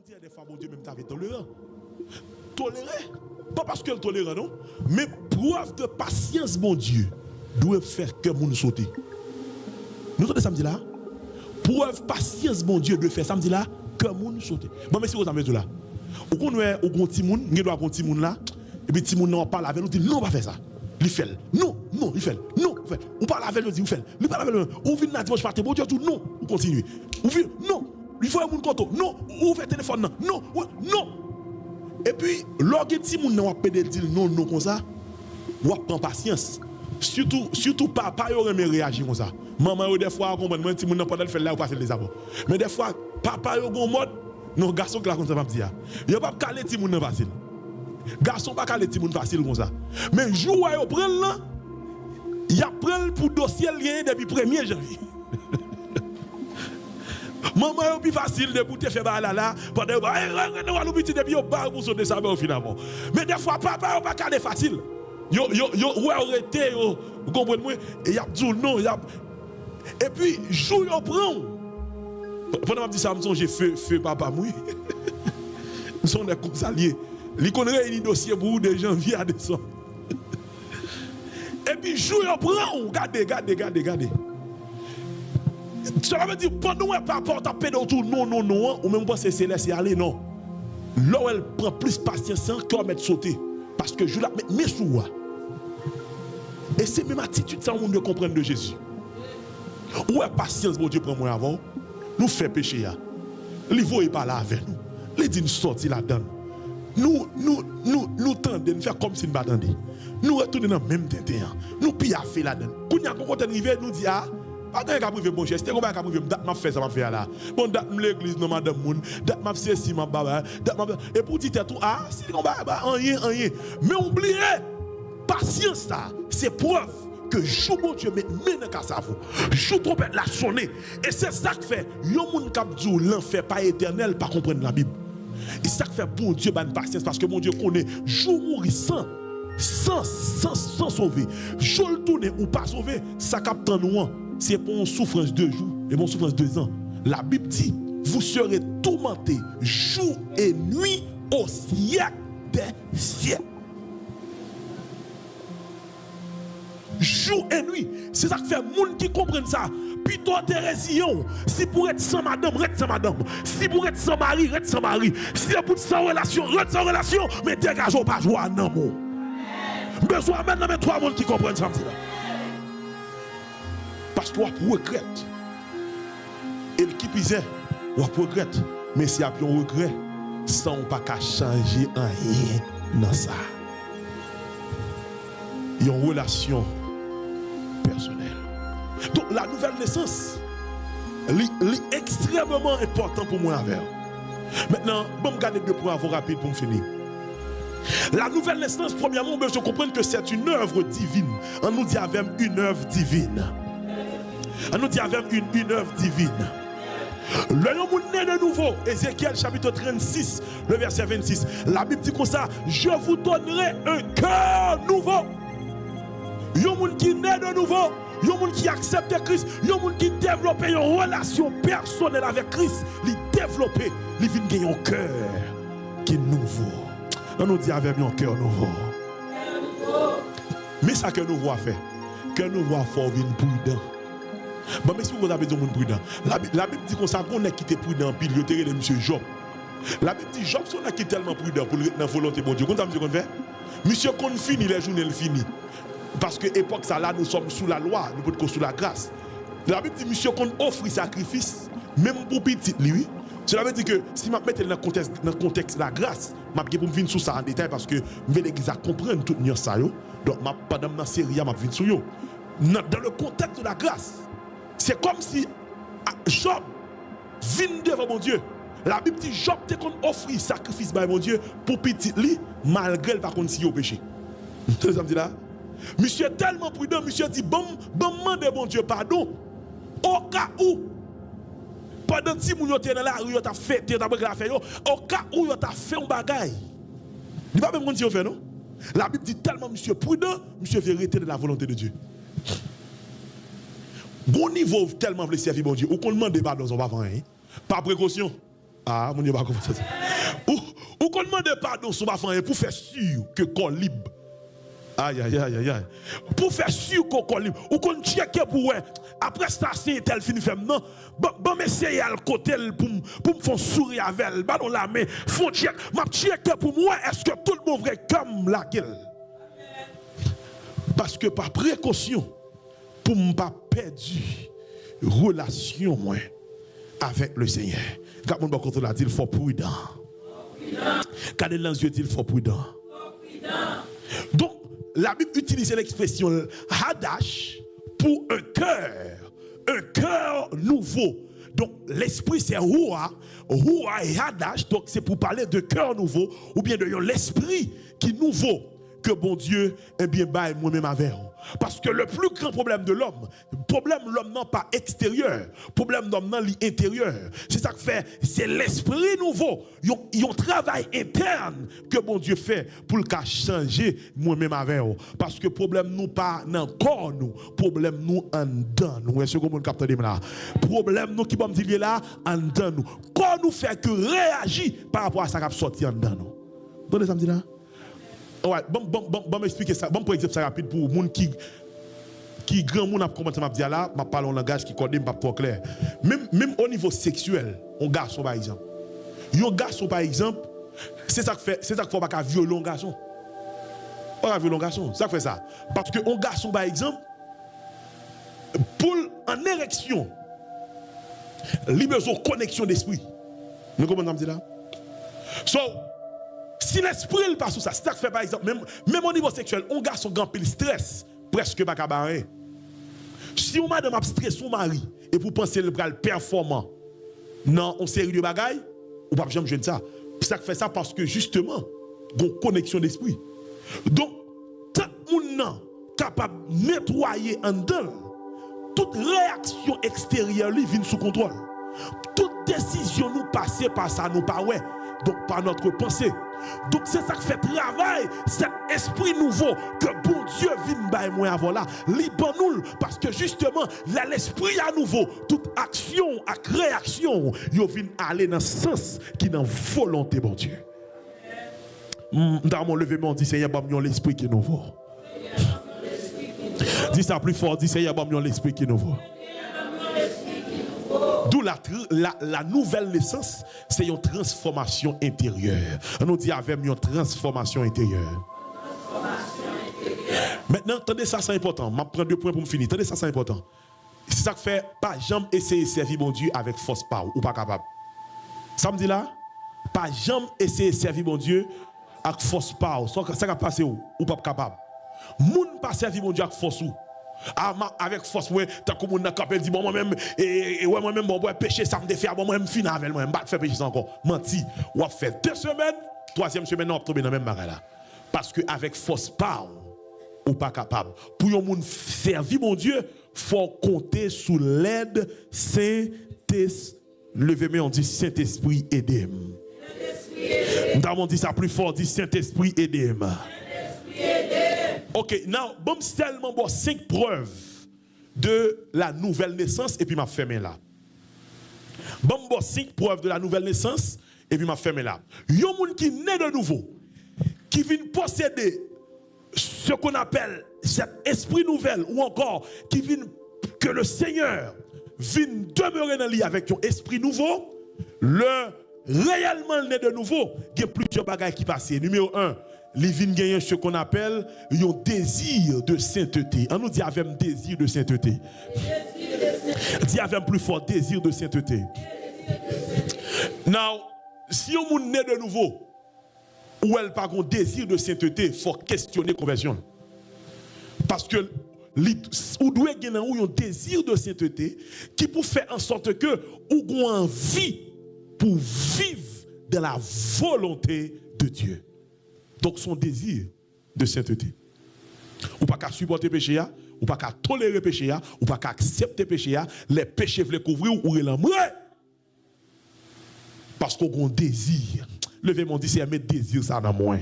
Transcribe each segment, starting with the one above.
dire des fois, mon Dieu, même t'avais tolérant. Tolérer. Pas parce qu'elle tolère, non. Mais preuve de patience, mon Dieu, doit faire que mon saute. Nous entendez samedi là? Preuve patience, mon Dieu, doit faire samedi là, que mon saute. Bon, mais si vous avez tout là. Ou qu'on est au grand timoun, nous doit grand timoun là, et puis timoun non parle avec nous, dit non, pas faire ça. Il fait. Non, il fait. Non, il fait. On parle avec nous, dit, il fait. Il parle avec nous. Ou vient dimanche matin, bon Dieu, tout non, ou continue. Ou vient, non, il faut un moun konto. Non, ou fait téléphone, non, non. Et puis, lorsque timoun non pas de dire non, non comme ça, ou prend patience. Surtout papa yo remet réagir comme ça. Maman yo des fois comprendre moi timoun non pas de faire là ou passer les abos. Mais des fois papa yo gon mode non garçon qui la comme ça pas dire. Yo pas caler timoun non facile. Garçon pas caler timoun facile comme ça. Mais jour yo prend là, y a prend pour dossier lien depuis 1er janvier. Maman yo plus facile de pour te faire là pendant on va petit depuis yo pas pour sauter ça finalement. Mais des fois papa yo pas caler facile. Yo arrêté yo, vous comprenez moi et y a dit non, y a et puis jour yo prend. Pendant m'a dit ça me songe feu papa moi. Nous sommes des conseillers. Li connaît un dossier pour de janvier à décembre. Et puis jour yo prend, regardez. Ça veut dire pendant que papa t'a pédé autour non ou même pas c'est laisser aller non. Là elle prend plus patience que mettre sauter parce que je la mets sous. Et c'est même attitude ça on doit comprendre de Jésus. Où est patience mon Dieu prend moi avant nous fait pécher là. Il voit pas là avec nous. Il dit nous sortir là-dedans. Nous tendons de faire comme si nous ne attendions. Nous retournons dans le même temps. Nous piaffer là-dedans. Quand nous avons arrivé, nous disons ah pas de cas privé bon geste, comment privé date m'a fait ça m'a fait là. Bon date l'église non madame moun, date m'a fait si m'a baba, et pour dire tout ah si on va rien. Mais oubliez patience ça, c'est preuve que joue mon Dieu mais dans cas ça vous. Joue trompette la sonner et c'est ça qui fait yon moun k'ap dou l'enfer pas éternel pas comprendre la Bible. Et ça qui fait bon Dieu ban patience parce que mon Dieu connaît jour mourir sans sauver. Jour le tourner ou pas sauver, ça capte en nous. C'est pour une souffrance 2 jours et mon souffrance 2 ans. La Bible dit, vous serez tourmentés jour et nuit au siècle des siècles. Jour et nuit. C'est ça qui fait les gens qui comprennent ça. Plutôt Thérésion. Si pour être sans madame, reste sans madame. Si pour être sans mari, reste sans mari. Si pour être sans relation, reste sans relation. Mais dégageons pas jouer en amour. Besoin maintenant de 3 monde qui comprennent ça. Parce que vous regrettez. Et qui pisait, vous regrettez. Mais si vous avez un regret, ça ne peut pas changer rien dans ça. Il y a une relation personnelle. Donc la nouvelle naissance, est extrêmement important pour moi avec. Maintenant, je vais garder 2 points avant rapide pour me finir. La nouvelle naissance, premièrement, je comprends que c'est une œuvre divine. On nous dit avec une œuvre divine. On nous dit avec une œuvre divine. Le monde né de nouveau, Ézéchiel chapitre 36, le verset 26. La Bible dit comme ça, je vous donnerai un cœur nouveau. Il y a un monde qui naît de nouveau, il y a un monde qui accepte Christ, il y a un monde qui développe une relation personnelle avec Christ. Il développe, il vient gagner un cœur qui est nouveau. On nous dit avec un cœur nouveau. Mais ça que nous voyons faire, que nous voyons faire une prudent. Bon, mais si vous avez dit un monde prudent, la Bible dit qu'on a quitté prudent, puis il y a M. Job. La Bible dit Job, si on a quitté tellement prudent pour le dans la volonté de Dieu, comment ça qu'on fait? Monsieur, qu'on finit les journées, fini. Parce que l'époque, ça là, nous sommes sous la loi, nous sommes sous la grâce. La Bible dit, monsieur, qu'on offre sacrifice, même pour petit, lui. Cela veut dire que si je mets dans le contexte de la grâce, je vais pour venir sur ça en détail parce que je vais l'église comprendre tout ça. Donc, pendant ma série, je vais venir sur ça. Dans le contexte de la grâce, c'est comme si Job vient devant mon Dieu. La Bible dit, Job te qu'on offre sacrifice par mon Dieu pour petit lui, malgré le pas qu'on s'y au péché. Vous avez dit là? Monsieur tellement prudent, monsieur dit, bon, demande mon Dieu pardon. Au cas où, pendant que vous êtes dans la rue, vous avez fait, au cas où vous avez fait un bagage. Il ne va pas même dire, non? La Bible dit tellement, monsieur prudent, monsieur vérité de la volonté de Dieu. Bon niveau tellement voulu servir mon Dieu, ou qu'on demande pardon, on va pas, hein? Par précaution. Ah, mon Dieu, pas comment ça. Ou qu'on demande pardon sur ma femme pour faire sûr que qu'on libre. Aïe, aïe, aïe, aïe, aïe. Pour faire sûr qu'on libre. Ou qu'on check pour ouais. Après ça, c'est tel fini fait non. Bon, mais c'est à le côté pour me faire sourire avec elle. Bah, dans la main. Faut check. M'a check pour moi. Est-ce que tout le monde vrai comme la gueule? Parce que par précaution, pour ne pas perdre relation moi avec le Seigneur. Quand on va dire, il faut prudent. Quand il lance, il faut prudent. Donc, la Bible utilise l'expression hadash pour un cœur nouveau. Donc, l'esprit c'est Roua et hadash, donc c'est pour parler de cœur nouveau, ou bien de l'esprit qui est nouveau, que bon Dieu, eh bien, bah, moi-même avec vous. Parce que le plus grand problème de l'homme, l'homme non pas extérieur, problème l'homme non intérieur. C'est ça que fait, c'est l'esprit nouveau. Il y a un travail interne que bon Dieu fait pour le cas changer moi-même avec vous. Parce que problème nous pas dans le corps nous, problème nous en dedans nous. Est-ce que vous captez là? Problème nous qui va me dire là en dedans nous. Quand nous fait que réagir par rapport à ça qui a sorti en dedans nous. Donnez ça me dit là? Ouais, bon m'expliquer ça. Bon pour exemple ça rapide pour monde qui grand monde a commencé à dire là, m'a parler en langage qui connaît pas trop clair. Même au niveau sexuel, un garçon par exemple. Un garçon par exemple, c'est ça que faut pas violer un garçon. Pas violer un garçon, ça fait ça. Parce que un garçon par exemple pour en érection, il a besoin de connexion d'esprit. Vous comprenez ce que je dis là? So, si l'esprit il passe sur ça, c'est ça que fait par exemple, même au niveau sexuel, un garçon grand pile stress, presque pas cabaret. Si on madame a stress son mari, et pour penser le bras performant, non, on série de bagailles, ou pas jamais jeune ça. C'est ça que fait ça parce que justement, une connexion d'esprit. Donc, tant que nous capable de nettoyer en dedans, toute réaction extérieure lui vient sous contrôle. Toute décision nous passer par ça, nous pas ouais. Donc par notre pensée. Donc c'est ça qui fait travail, cet esprit nouveau que bon Dieu vient by moi avant là, libre nous parce que justement l'esprit à nouveau, toute action et réaction, yo vient aller dans le sens qui dans volonté bon Dieu. Dans mon levement dit Seigneur ba m'yon l'esprit qui est nouveau. Dis ça plus fort, dis Seigneur ba m'yon l'esprit qui est nouveau. D'où la nouvelle naissance, c'est une transformation intérieure. On nous dit avec une transformation intérieure. Maintenant, attendez ça, c'est important. Je prends 2 points pour me finir. Attendez ça, c'est important. C'est ça que fait, pas jamais essayer de servir mon Dieu avec force power ou pas capable. Ça me dit là, pas jamais essayer de servir mon Dieu avec force power. Ça va passer ou pas capable. Moun pas servir mon Dieu avec force ou. Avec force ouais tant que mon capel dit bon moi-même et ouais moi-même bon péché ça me défait bon moi-même fin avec moi-même pas faire péché encore menti ou a fait 2 semaines 3e semaine on tomber dans même bagarre là parce que avec force pas ou pas capable pour un monde servir mon Dieu faut compter sous l'aide Saint-Esprit. Levez-moi on dit Saint-Esprit aidez-moi. Nous on dit ça plus fort dit Saint-Esprit aidez-moi. Ok, now, bon, seulement bon 5 preuves de la nouvelle naissance et puis m'a fermé là. Bon, 5 preuves de la nouvelle naissance et puis m'a fermé là. Yon moun qui naît de nouveau, qui vient posséder ce qu'on appelle cet esprit nouvel ou encore qui vient que le Seigneur vient demeurer dans lui avec un esprit nouveau, réellement né de nouveau, il y a plusieurs bagages qui passent. Numéro 1. Les vignes gagnent ce qu'on appelle un désir de sainteté. On nous dit avec un désir de sainteté. Dis avec un plus fort désir de sainteté. Now, si on est né de nouveau, ou elle pas un désir de sainteté, il faut questionner la conversion. Parce que ou doit gagner un désir de sainteté qui peut faire en sorte que ou gon envie pour vivre dans la volonté de Dieu. Donc son désir de sainteté. Ou pas qu'à supporter péché, ou pas qu'à tolérer péché, ou pas qu'à accepter péché, les péchés veulent couvrir ou l'aimer. Parce qu'on a un désir. Levez mon dit c'est mettre désir ça dans moi.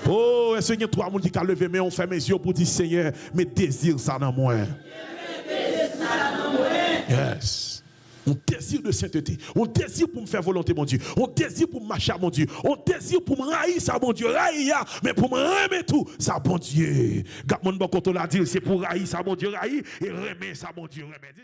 Oh, est-ce qu'il y a 3 personnes qui ont levé mais on fait mes yeux pour dire Seigneur, mais désir ça dans moi. Yes. On désir de sainteté, on désir pour me faire volonté, mon Dieu, on désir pour marcher, mon Dieu, on désir pour me railler ça, mon Dieu, railler, mais pour me remettre tout, ça, bon Dieu. Quand mon bon quand on l'a dit, c'est pour railler ça, mon Dieu, railler et remettre ça, mon Dieu, remettre.